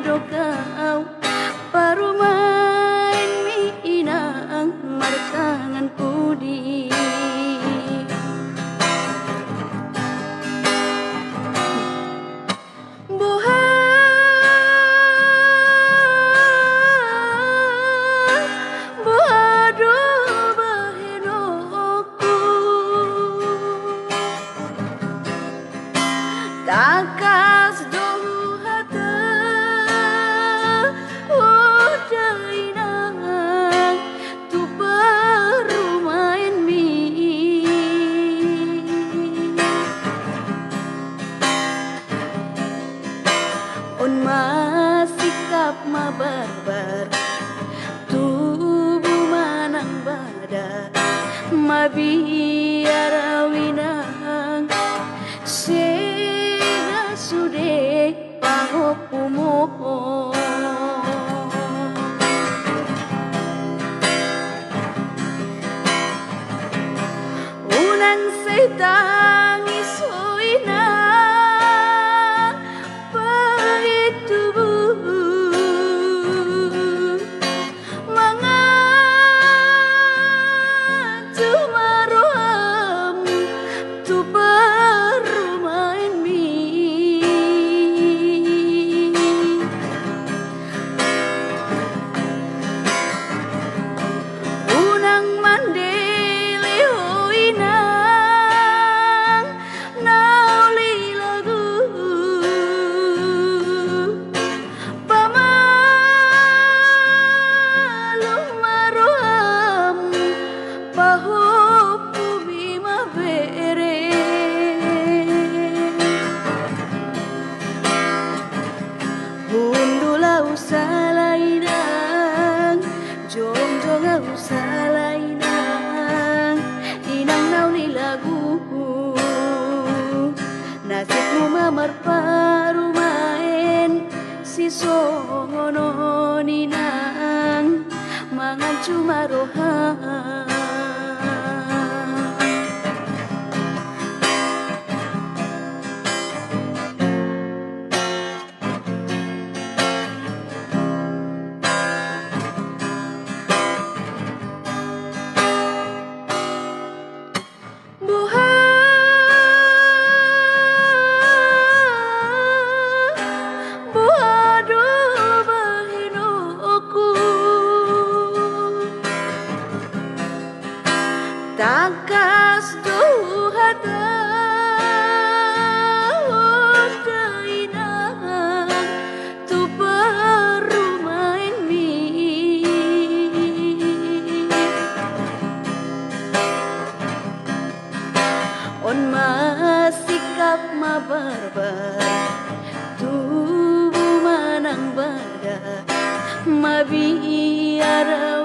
do kau parumain mi inang martangan pudi takas do hata udainang tu parumain mi on masikap mabarbar tubuh manang bada mabiarawinang sude pangopumo unan setang isuina paitubu mangatu maroam tu parumain mi unang mandele hoinang nauli lagu pamalu maruam pahopu bima bere hundula usalainang jong-jonga usalainang inang nauli lagu nasibmu mamar parumain si sono ninang mangan cuma rohan takas do hata udainang tu parumain mi on masikap mabarbar tubuh manang bada mabiara